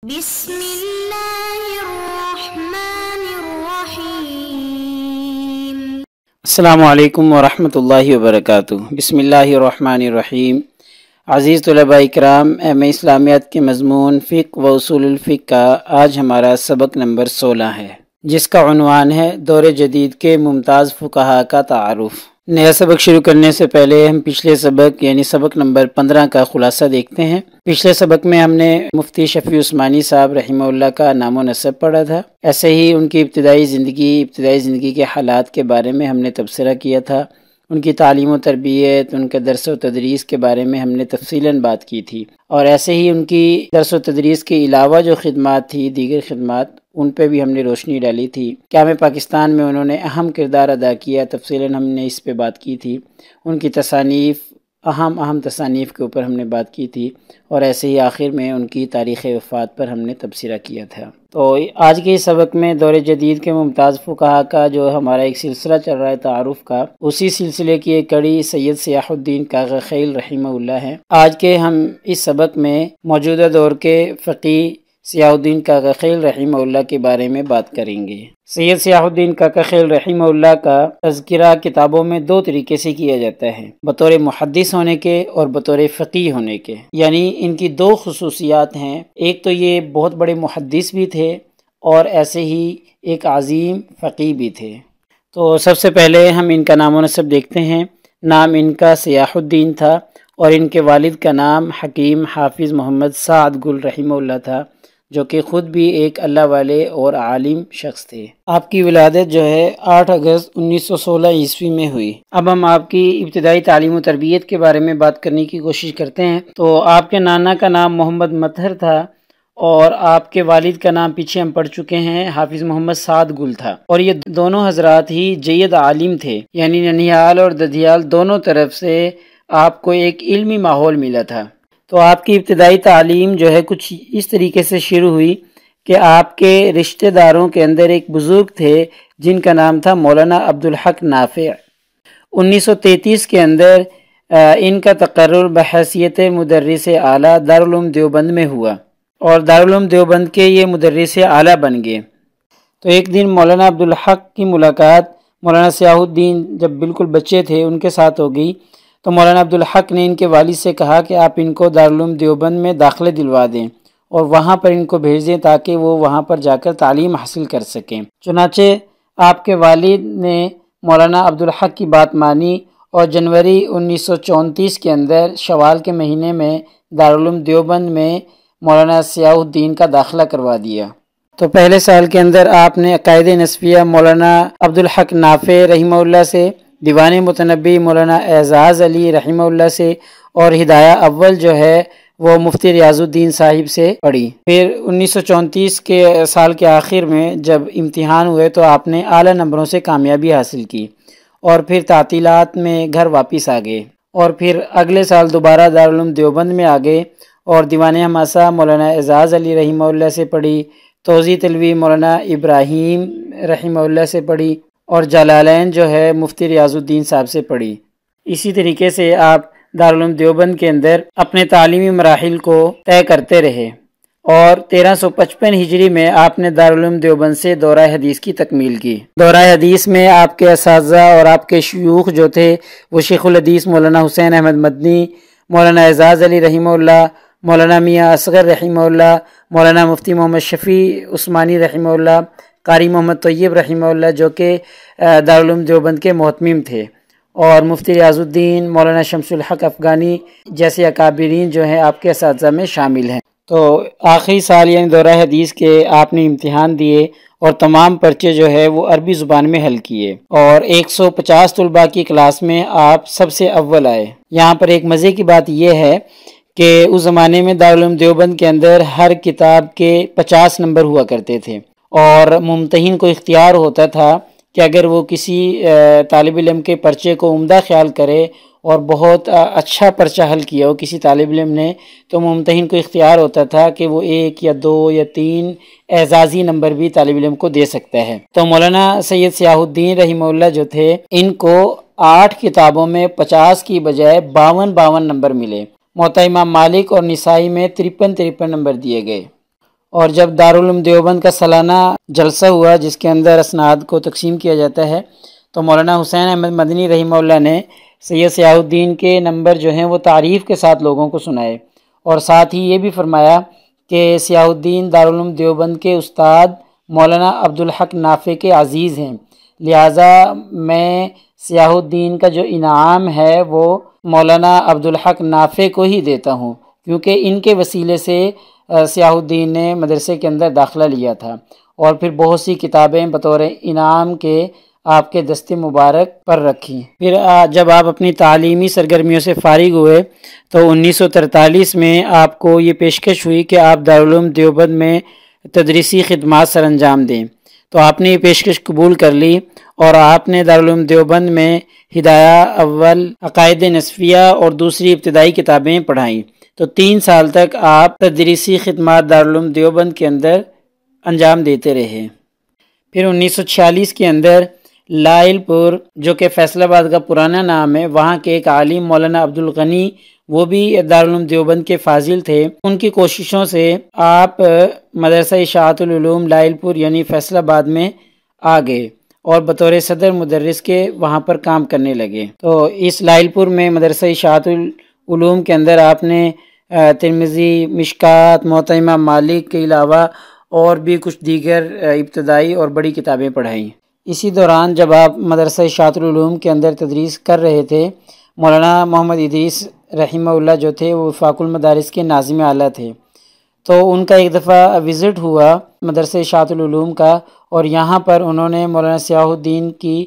بسم اللہ الرحمن الرحیم۔ السلام علیکم ورحمۃ اللہ وبرکاتہ۔ بسم اللہ الرحمن الرحیم۔ عزیز طلباء اکرام، ایم اے اسلامیات کے مضمون فقہ و اصول الفقہ کا آج ہمارا سبق نمبر 16 ہے، جس کا عنوان ہے دور جدید کے ممتاز فقہا کا تعارف۔ نیا سبق شروع کرنے سے پہلے ہم پچھلے سبق یعنی سبق نمبر 15 کا خلاصہ دیکھتے ہیں۔ پچھلے سبق میں ہم نے مفتی شفیع عثمانی صاحب رحمہ اللہ کا نام و نسب پڑھا تھا، ایسے ہی ان کی ابتدائی زندگی کے حالات کے بارے میں ہم نے تبصرہ کیا تھا، ان کی تعلیم و تربیت، ان کے درس و تدریس کے بارے میں ہم نے تفصیلاً بات کی تھی، اور ایسے ہی ان کی درس و تدریس کے علاوہ جو خدمات تھی، دیگر خدمات، ان پہ بھی ہم نے روشنی ڈالی تھی۔ قیام پاکستان میں انہوں نے اہم کردار ادا کیا، تفصیلاً ہم نے اس پہ بات کی تھی۔ ان کی تصانیف، اہم تصانیف کے اوپر ہم نے بات کی تھی، اور ایسے ہی آخر میں ان کی تاریخ وفات پر ہم نے تبصرہ کیا تھا۔ تو آج کے اس سبق میں دور جدید کے ممتاز فقہا کا جو ہمارا ایک سلسلہ چل رہا ہے تعارف کا، اسی سلسلے کی ایک کڑی سید سیاح الدین کاغخیل رحمہ اللہ ہے۔ آج کے ہم اس سبق میں موجودہ دور کے فقی سیاح الدین کاغخیل رحمہ اللہ کے بارے میں بات کریں گے۔ سید سیاح الدین کاغخیل رحمہ اللہ کا تذکرہ کتابوں میں دو طریقے سے کیا جاتا ہے، بطور محدث ہونے کے اور بطور فقیہ ہونے کے، یعنی ان کی دو خصوصیات ہیں۔ ایک تو یہ بہت بڑے محدث بھی تھے اور ایسے ہی ایک عظیم فقیہ بھی تھے۔ تو سب سے پہلے ہم ان کا نام و نسب دیکھتے ہیں۔ نام ان کا سیاح الدین تھا اور ان کے والد کا نام حکیم حافظ محمد سعد گل رحمہ اللہ تھا، جو کہ خود بھی ایک اللہ والے اور عالم شخص تھے۔ آپ کی ولادت جو ہے 8 اگست 1916 عیسوی میں ہوئی۔ اب ہم آپ کی ابتدائی تعلیم و تربیت کے بارے میں بات کرنے کی کوشش کرتے ہیں۔ تو آپ کے نانا کا نام محمد مطہر تھا اور آپ کے والد کا نام پیچھے ہم پڑھ چکے ہیں، حافظ محمد سعد گل تھا، اور یہ دونوں حضرات ہی جید عالم تھے، یعنی ننیال اور ددھیال دونوں طرف سے آپ کو ایک علمی ماحول ملا تھا۔ تو آپ کی ابتدائی تعلیم جو ہے کچھ اس طریقے سے شروع ہوئی کہ آپ کے رشتہ داروں کے اندر ایک بزرگ تھے جن کا نام تھا مولانا عبدالحق نافع۔ 1933 کے اندر ان کا تقرر بحیثیت مدرس اعلیٰ دارالعلوم دیوبند میں ہوا اور دارالعلوم دیوبند کے یہ مدرس اعلیٰ بن گئے۔ تو ایک دن مولانا عبدالحق کی ملاقات مولانا سیاح الدین جب بالکل بچے تھے ان کے ساتھ ہو گئی، تو مولانا عبدالحق نے ان کے والد سے کہا کہ آپ ان کو دارالعلوم دیوبند میں داخلے دلوا دیں اور وہاں پر ان کو بھیج دیں تاکہ وہ وہاں پر جا کر تعلیم حاصل کر سکیں۔ چنانچہ آپ کے والد نے مولانا عبدالحق کی بات مانی اور جنوری 1934 کے اندر شوال کے مہینے میں دارالعلوم دیوبند میں مولانا سیاح الدین کا داخلہ کروا دیا۔ تو پہلے سال کے اندر آپ نے عقائد نسبیہ مولانا عبدالحق نافع رحمہ اللہ سے، دیوان متنبی مولانا اعزاز علی رحمہ اللہ سے، اور ہدایہ اول جو ہے وہ مفتی ریاض الدین صاحب سے پڑھی۔ پھر 1934 کے سال کے آخر میں جب امتحان ہوئے تو آپ نے اعلیٰ نمبروں سے کامیابی حاصل کی اور پھر تعطیلات میں گھر واپس آ گئے، اور پھر اگلے سال دوبارہ دارالعلوم دیوبند میں آ گئے اور دیوان حماسہ مولانا اعزاز علی رحمہ اللہ سے پڑھی، توضیح طلبی مولانا ابراہیم رحمہ اللہ سے پڑھی، اور جلالین جو ہے مفتی ریاض الدین صاحب سے پڑھی۔ اسی طریقے سے آپ دارالعلوم دیوبند کے اندر اپنے تعلیمی مراحل کو طے کرتے رہے، اور 1355 ہجری میں آپ نے دارالعلوم دیوبند سے دورہ حدیث کی تکمیل کی۔ دورہ حدیث میں آپ کے اساتذہ اور آپ کے شیوخ جو تھے وہ شیخ الحدیث مولانا حسین احمد مدنی، مولانا اعزاز علی رحمہ اللہ، مولانا میاں اصغر رحمہ اللہ، مولانا مفتی محمد شفیع عثمانی رحمہ اللہ، قاری محمد طیب رحمہ اللہ جو کہ دارالعلوم دیوبند کے محتمم تھے، اور مفتی ریاض الدین، مولانا شمس الحق افغانی جیسے اکابرین جو ہیں آپ کے اساتذہ میں شامل ہیں۔ تو آخری سال یعنی دورہ حدیث کے آپ نے امتحان دیے اور تمام پرچے جو ہے وہ عربی زبان میں حل کیے، اور 150 طلباء کی کلاس میں آپ سب سے اول آئے۔ یہاں پر ایک مزے کی بات یہ ہے کہ اس زمانے میں دارالعلوم دیوبند کے اندر ہر کتاب کے 50 نمبر ہوا کرتے تھے، اور ممتحن کو اختیار ہوتا تھا کہ اگر وہ کسی طالب علم کے پرچے کو عمدہ خیال کرے اور بہت اچھا پرچہ حل کیا ہو کسی طالب علم نے، تو ممتحن کو اختیار ہوتا تھا کہ وہ 1 یا 2 یا 3 اعزازی نمبر بھی طالب علم کو دے سکتا ہے۔ تو مولانا سید سیاح الدین رحمہ اللہ جو تھے ان کو 8 کتابوں میں 50 کی بجائے 52 نمبر ملے۔ موطا امام مالک اور نسائی میں 53 نمبر دیے گئے، اور جب دارالعلوم دیوبند کا سالانہ جلسہ ہوا جس کے اندر اسناد کو تقسیم کیا جاتا ہے، تو مولانا حسین احمد مدنی رحمہ اللہ نے سید سیاہ الدین کے نمبر جو ہیں وہ تعریف کے ساتھ لوگوں کو سنائے، اور ساتھ ہی یہ بھی فرمایا کہ سیاہ الدین دارالعلوم دیوبند کے استاد مولانا عبدالحق نافع کے عزیز ہیں، لہٰذا میں سیاہ الدین کا جو انعام ہے وہ مولانا عبدالحق نافع کو ہی دیتا ہوں، کیونکہ ان کے وسیلے سے سیاہ الدین نے مدرسے کے اندر داخلہ لیا تھا، اور پھر بہت سی کتابیں بطور انعام کے آپ کے دست مبارک پر رکھی۔ پھر جب آپ اپنی تعلیمی سرگرمیوں سے فارغ ہوئے تو 1943 میں آپ کو یہ پیشکش ہوئی کہ آپ دارالعلوم دیوبند میں تدریسی خدمات سر انجام دیں، تو آپ نے یہ پیشکش قبول کر لی اور آپ نے دارالعلوم دیوبند میں ہدایہ اول، عقائد نصفیہ اور دوسری ابتدائی کتابیں پڑھائیں، تو 3 سال تک آپ تدریسی خدمات دارالعلوم دیوبند کے اندر انجام دیتے رہے۔ پھر 1946 کے اندر لائل پور جو کہ فیصل آباد کا پرانا نام ہے، وہاں کے ایک عالم مولانا عبدالغنی، وہ بھی دارالعلوم دیوبند کے فاضل تھے، ان کی کوششوں سے آپ مدرسہ اشاعت العلوم لائل پور یعنی فیصل آباد میں آ گئے اور بطور صدر مدرس کے وہاں پر کام کرنے لگے۔ تو اس لائل پور میں مدرسہ اشاعت العلوم کے اندر آپ نے ترمذی، مشکات، موطا امام مالک کے علاوہ اور بھی کچھ دیگر ابتدائی اور بڑی کتابیں پڑھائیں۔ اسی دوران جب آپ مدرسہ اشاعت العلوم کے اندر تدریس کر رہے تھے، مولانا محمد ادریس رحمہ اللہ جو تھے وہ وفاق المدارس کے ناظم اعلیٰ تھے، تو ان کا ایک دفعہ وزٹ ہوا مدرسہ اشاعت العلوم کا، اور یہاں پر انہوں نے مولانا سیاہ الدین کی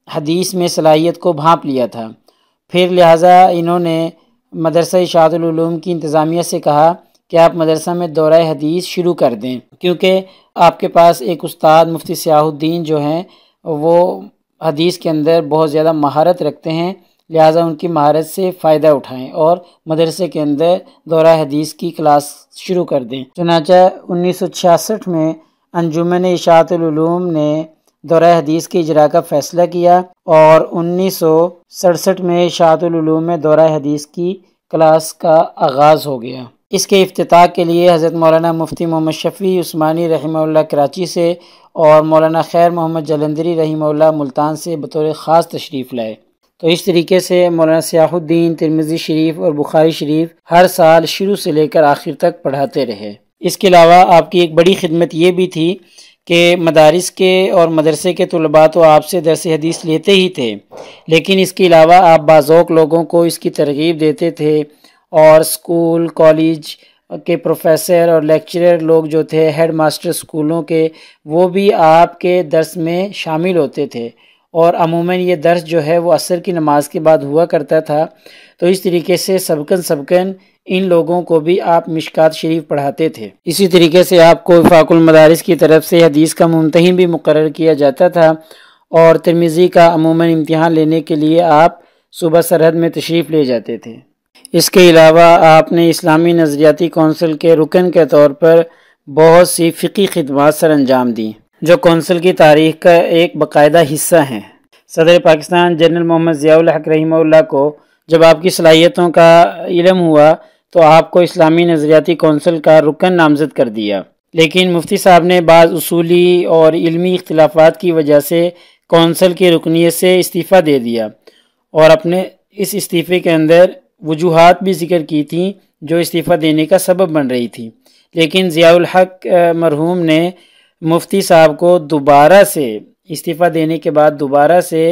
حدیث میں صلاحیت کو بھانپ لیا تھا۔ پھر لہٰذا انہوں نے مدرسہ اشاعت العلوم کی انتظامیہ سے کہا کہ آپ مدرسہ میں دورہ حدیث شروع کر دیں، کیونکہ آپ کے پاس ایک استاد مفتی سیاہ الدین جو ہیں وہ حدیث کے اندر بہت زیادہ مہارت رکھتے ہیں، لہٰذا ان کی مہارت سے فائدہ اٹھائیں اور مدرسے کے اندر دورہ حدیث کی کلاس شروع کر دیں۔ چنانچہ 1966 میں انجمن اشاعت العلوم نے دورہ حدیث کے اجراء کا فیصلہ کیا، اور 1967 میں اشاعت العلوم میں دورہ حدیث کی کلاس کا آغاز ہو گیا۔ اس کے افتتاح کے لیے حضرت مولانا مفتی محمد شفیع عثمانی رحمہ اللہ کراچی سے اور مولانا خیر محمد جلندری رحمہ اللہ ملتان سے بطور خاص تشریف لائے۔ تو اس طریقے سے مولانا سیاہ الدین ترمذی شریف اور بخاری شریف ہر سال شروع سے لے کر آخر تک پڑھاتے رہے۔ اس کے علاوہ آپ کی ایک بڑی خدمت یہ بھی تھی کہ مدارس کے اور مدرسے کے طلباء تو آپ سے درس حدیث لیتے ہی تھے، لیکن اس کے علاوہ آپ باذوق لوگوں کو اس کی ترغیب دیتے تھے، اور اسکول کالج کے پروفیسر اور لیکچرر لوگ جو تھے، ہیڈ ماسٹر اسکولوں کے، وہ بھی آپ کے درس میں شامل ہوتے تھے، اور عموماً یہ درس جو ہے وہ عصر کی نماز کے بعد ہوا کرتا تھا۔ تو اس طریقے سے سبقن ان لوگوں کو بھی آپ مشکات شریف پڑھاتے تھے۔ اسی طریقے سے آپ کو وفاق المدارس کی طرف سے حدیث کا ممتحن بھی مقرر کیا جاتا تھا، اور ترمذی کا عموماً امتحان لینے کے لیے آپ صوبہ سرحد میں تشریف لے جاتے تھے۔ اس کے علاوہ آپ نے اسلامی نظریاتی کونسل کے رکن کے طور پر بہت سی فقہی خدمات سر انجام دیں، جو کونسل کی تاریخ کا ایک باقاعدہ حصہ ہیں۔ صدر پاکستان جنرل محمد ضیاء الحق رحمہ اللہ کو جب آپ کی صلاحیتوں کا علم ہوا تو آپ کو اسلامی نظریاتی کونسل کا رکن نامزد کر دیا، لیکن مفتی صاحب نے بعض اصولی اور علمی اختلافات کی وجہ سے کونسل کی رکنیت سے استعفیٰ دے دیا، اور اپنے اس استعفے کے اندر وجوہات بھی ذکر کی تھیں جو استعفیٰ دینے کا سبب بن رہی تھی، لیکن ضیاء الحق مرحوم نے مفتی صاحب کو دوبارہ سے استعفیٰ دینے کے بعد دوبارہ سے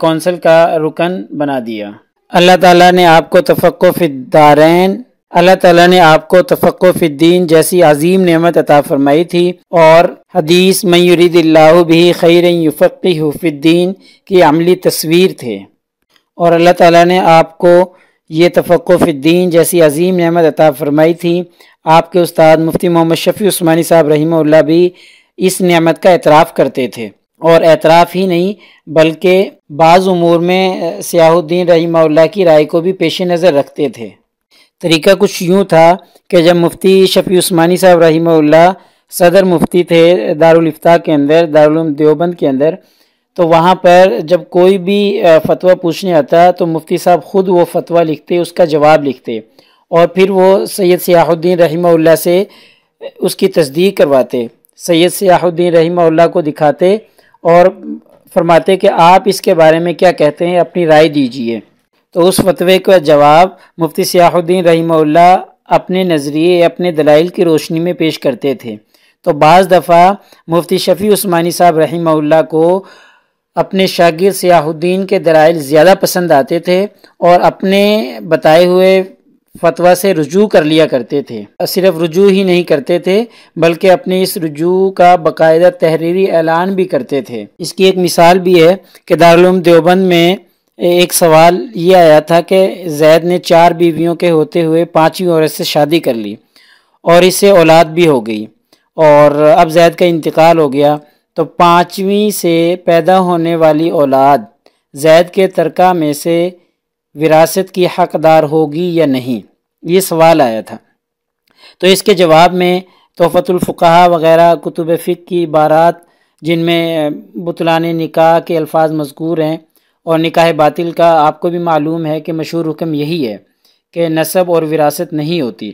کونسل کا رکن بنا دیا۔ اللہ تعالیٰ نے آپ کو تفقہ فی الدارین، اللہ تعالیٰ نے آپ کو تفقہ فی الدین جیسی عظیم نعمت عطا فرمائی تھی، اور حدیث من یرید اللہ بہ خیرا یفقہہ فی الدین کی عملی تصویر تھے، اور اللہ تعالیٰ نے آپ کو یہ تفقہ فی الدین جیسی عظیم نعمت عطا فرمائی تھی۔ آپ کے استاد مفتی محمد شفیع عثمانی صاحب رحمہ اللہ بھی اس نعمت کا اعتراف کرتے تھے، اور اعتراف ہی نہیں بلکہ بعض امور میں سیاہ الدین رحمہ اللہ کی رائے کو بھی پیش نظر رکھتے تھے۔ طریقہ کچھ یوں تھا کہ جب مفتی شفیع عثمانی صاحب رحمہ اللہ صدر مفتی تھے دارالافتاء کے اندر، دارالعلوم دیوبند کے اندر، تو وہاں پر جب کوئی بھی فتویٰ پوچھنے آتا تو مفتی صاحب خود وہ فتویٰ لکھتے، اس کا جواب لکھتے، اور پھر وہ سید سیاہ الدین رحمہ اللہ سے اس کی تصدیق کرواتے، سید سیاح الدین رحمہ اللہ کو دکھاتے اور فرماتے کہ آپ اس کے بارے میں کیا کہتے ہیں، اپنی رائے دیجئے۔ تو اس فتوے کا جواب مفتی سیاح الدین رحمہ اللہ اپنے نظریے، اپنے دلائل کی روشنی میں پیش کرتے تھے۔ تو بعض دفعہ مفتی شفیع عثمانی صاحب رحمہ اللہ کو اپنے شاگرد سیاح الدین کے دلائل زیادہ پسند آتے تھے اور اپنے بتائے ہوئے فتویٰ سے رجوع کر لیا کرتے تھے۔ صرف رجوع ہی نہیں کرتے تھے بلکہ اپنے اس رجوع کا باقاعدہ تحریری اعلان بھی کرتے تھے۔ اس کی ایک مثال بھی ہے کہ دارالعلوم دیوبند میں ایک سوال یہ آیا تھا کہ زید نے 4 بیویوں کے ہوتے ہوئے 5ویں عورت سے شادی کر لی اور اس سے اولاد بھی ہو گئی، اور اب زید کا انتقال ہو گیا، تو 5ویں سے پیدا ہونے والی اولاد زید کے ترکہ میں سے وراثت کی حقدار ہوگی یا نہیں، یہ سوال آیا تھا۔ تو اس کے جواب میں تحفۃ الفقہا وغیرہ کتب فقہ کی عبارات جن میں بطلان نکاح کے الفاظ مذکور ہیں، اور نکاح باطل کا آپ کو بھی معلوم ہے کہ مشہور حکم یہی ہے کہ نسب اور وراثت نہیں ہوتی۔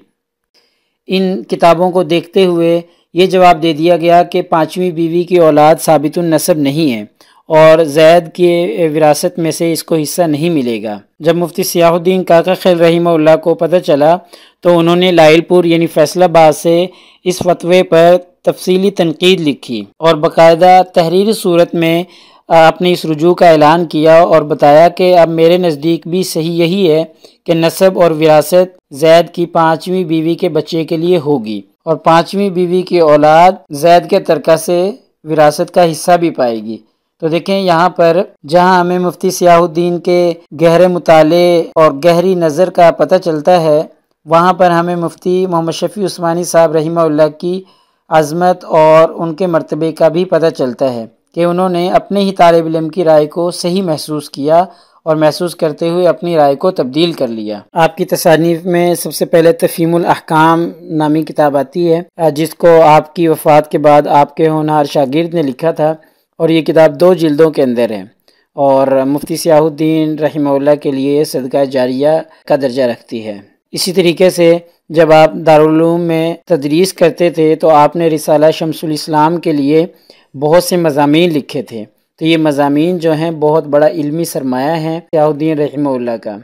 ان کتابوں کو دیکھتے ہوئے یہ جواب دے دیا گیا کہ 5ویں بیوی کی اولاد ثابت النسب نہیں ہے اور زید کے وراثت میں سے اس کو حصہ نہیں ملے گا۔ جب مفتی سیاح الدین کاکا خیل رحمہ اللہ کو پتہ چلا تو انہوں نے لائل پور یعنی فیصل آباد سے اس فتوے پر تفصیلی تنقید لکھی اور باقاعدہ تحریری صورت میں اپنے اس رجوع کا اعلان کیا اور بتایا کہ اب میرے نزدیک بھی صحیح یہی ہے کہ نسب اور وراثت زید کی 5ویں بیوی کے بچے کے لیے ہوگی اور 5ویں بیوی کی اولاد زید کے ترکہ سے وراثت کا حصہ بھی پائے گی۔ تو دیکھیں یہاں پر جہاں ہمیں مفتی سیاح الدین کے گہرے مطالعے اور گہری نظر کا پتہ چلتا ہے، وہاں پر ہمیں مفتی محمد شفیع عثمانی صاحب رحمہ اللہ کی عظمت اور ان کے مرتبے کا بھی پتہ چلتا ہے کہ انہوں نے اپنے ہی طالب علم کی رائے کو صحیح محسوس کیا اور محسوس کرتے ہوئے اپنی رائے کو تبدیل کر لیا۔ آپ کی تصانیف میں سب سے پہلے تفہیم الاحکام نامی کتاب آتی ہے جس کو آپ کی وفات کے بعد آپ کے ہونہار شاگرد نے لکھا تھا، اور یہ کتاب 2 جلدوں کے اندر ہے اور مفتی سیاح الدین رحمہ اللہ کے لیے صدقہ جاریہ کا درجہ رکھتی ہے۔ اسی طریقے سے جب آپ دارالعلوم میں تدریس کرتے تھے تو آپ نے رسالہ شمس الاسلام کے لیے بہت سے مضامین لکھے تھے، تو یہ مضامین جو ہیں بہت بڑا علمی سرمایہ ہیں سیاح الدین رحمہ اللہ کا۔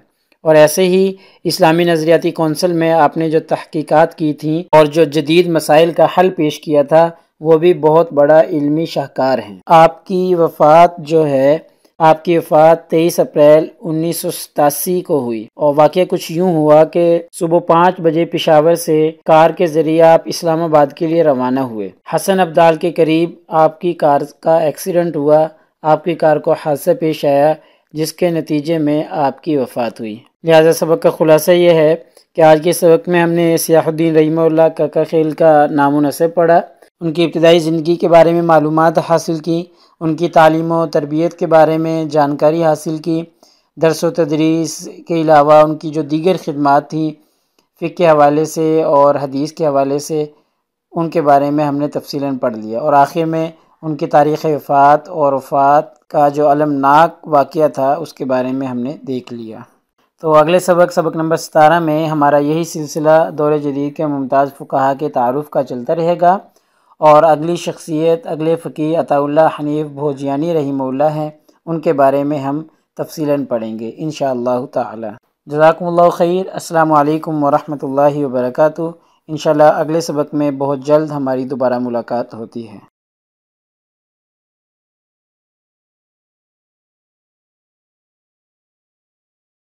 اور ایسے ہی اسلامی نظریاتی کونسل میں آپ نے جو تحقیقات کی تھیں اور جو جدید مسائل کا حل پیش کیا تھا وہ بھی بہت بڑا علمی شاہکار ہیں۔ آپ کی وفات جو ہے، آپ کی وفات 23 اپریل 1987 کو ہوئی، اور واقعہ کچھ یوں ہوا کہ صبح 5 بجے پشاور سے کار کے ذریعے آپ اسلام آباد کے لیے روانہ ہوئے۔ حسن ابدال کے قریب آپ کی کار کا ایکسیڈنٹ ہوا، آپ کی کار کو حادثہ پیش آیا جس کے نتیجے میں آپ کی وفات ہوئی۔ لہذا سبق کا خلاصہ یہ ہے کہ آج کے سبق میں ہم نے سیاح الدین رحمہ اللہ کاکا خیل کا نام و نسب پڑھا، ان کی ابتدائی زندگی کے بارے میں معلومات حاصل کی، ان کی تعلیم و تربیت کے بارے میں جانکاری حاصل کی، درس و تدریس کے علاوہ ان کی جو دیگر خدمات تھیں فقہ کے حوالے سے اور حدیث کے حوالے سے، ان کے بارے میں ہم نے تفصیلاً پڑھ لیا، اور آخر میں ان کی تاریخ وفات اور وفات کا جو المناک واقعہ تھا اس کے بارے میں ہم نے دیکھ لیا۔ تو اگلے سبق نمبر 17 میں ہمارا یہی سلسلہ دور جدید کے ممتاز فقہا کے تعارف کا چلتا رہے گا، اور اگلی شخصیت اگلے فقی عطا اللہ حنیف بھوجیانی رحمہ اللہ ہیں، ان کے بارے میں ہم تفصیلاً پڑھیں گے انشاءاللہ تعالی۔ جزاکم اللہ خیر۔ السلام علیکم ورحمۃ اللہ وبرکاتہ۔ انشاءاللہ اگلے سبق میں بہت جلد ہماری دوبارہ ملاقات ہوتی ہے۔